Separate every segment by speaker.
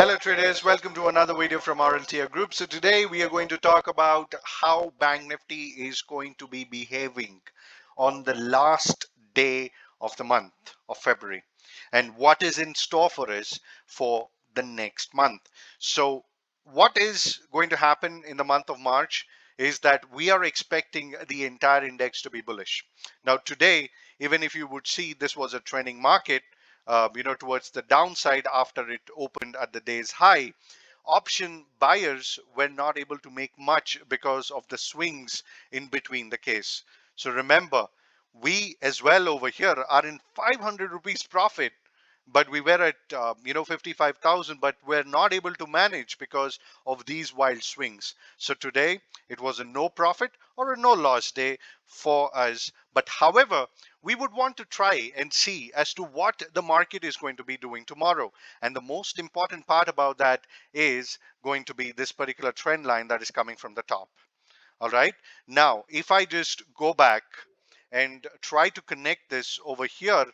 Speaker 1: Hello traders, welcome to another video from RLTR Group. So today we are going to talk about how Bank Nifty is going to be behaving on the last day of the month of February and what is in store for us for the next month. So what is going to happen in the month of March is that we are expecting the entire index to be bullish. Now today, even if you would see this was a trending market, towards the downside after it opened at the day's high, option buyers were not able to make much because of the swings in between the case. So remember, we as well over here are in 500 rupees profit, but we were at 55,000, but we're not able to manage because of these wild swings. So today it was a no profit or a no loss day for us. But however, we would want to try and see as to what the market is going to be doing tomorrow. And the most important part about that is going to be this particular trend line that is coming from the top. All right. Now, if I just go back and try to connect this over here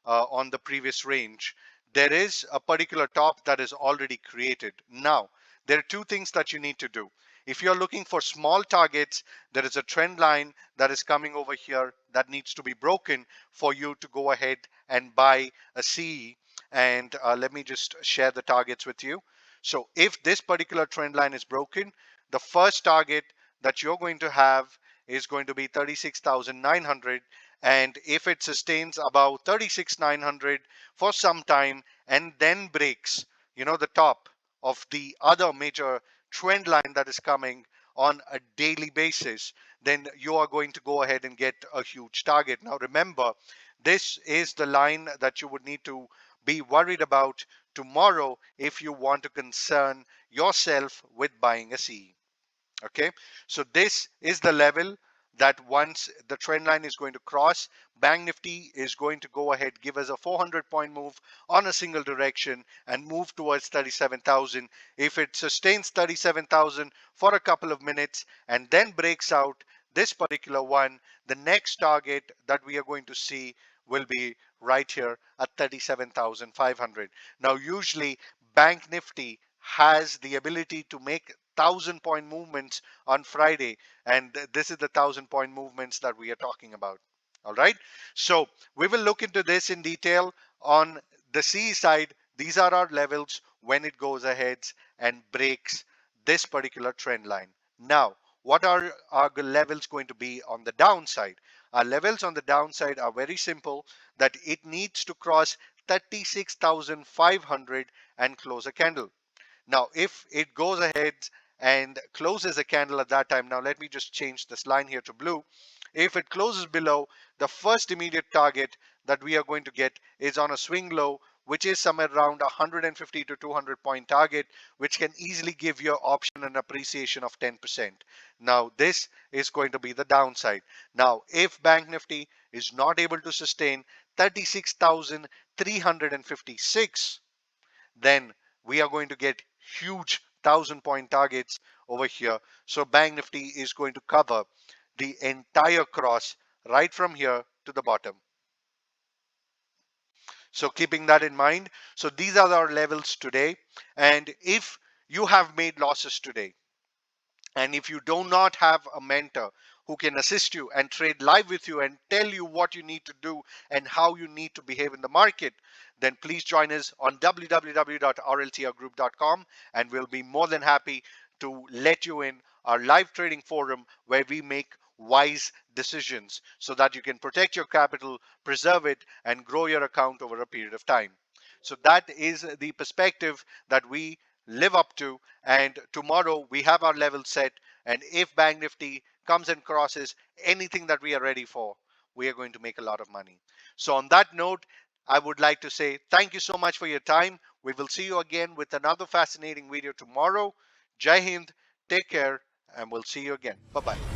Speaker 1: on the previous range, there is a particular top that is already created. Now, there are two things that you need to do. If you're looking for small targets, there is a trend line that is coming over here that needs to be broken for you to go ahead and buy a CE. And let me just share the targets with you. So if this particular trend line is broken, the first target that you're going to have is going to be 36,900. And if it sustains about 36,900 for some time and then breaks, the top of the other major trend line that is coming on a daily basis, then you are going to go ahead and get a huge target. Now remember, this is the line that you would need to be worried about tomorrow if you want to concern yourself with buying a CE. Okay, so this is the level that once the trend line is going to cross, Bank Nifty is going to go ahead, give us a 400-point move on a single direction and move towards 37,000. If it sustains 37,000 for a couple of minutes and then breaks out this particular one, the next target that we are going to see will be right here at 37,500. Now, usually Bank Nifty has the ability to make 1,000-point movements on Friday, and this is the 1,000-point movements that we are talking about. All right, so we will look into this in detail. On the C side, these are our levels when it goes ahead and breaks this particular trend line. Now, what are our levels going to be on the downside? Our levels on the downside are very simple, that it needs to cross 36,500 and close a candle. Now, if it goes ahead and closes a candle at that time, now let me just change this line here to blue. If it closes below, the first immediate target that we are going to get is on a swing low, which is somewhere around 150 to 200 point target, which can easily give your option an appreciation of 10%. Now, this is going to be the downside. Now, if Bank Nifty is not able to sustain 36,356, then we are going to get huge 1,000-point targets over here. So Bank Nifty is going to cover the entire cross right from here to the bottom. So keeping that in mind, so these are our levels today. And if you have made losses today, and if you do not have a mentor who can assist you and trade live with you and tell you what you need to do and how you need to behave in the market, then please join us on www.rltrgroup.com, and we'll be more than happy to let you in our live trading forum where we make wise decisions so that you can protect your capital, preserve it, and grow your account over a period of time. So that is the perspective that we live up to, and tomorrow we have our level set, and if Bank Nifty comes and crosses anything that we are ready for, we are going to make a lot of money. So on that note, I would like to say thank you so much for your time. We will see you again with another fascinating video tomorrow. Jai Hind, take care, and we'll see you again. Bye-bye.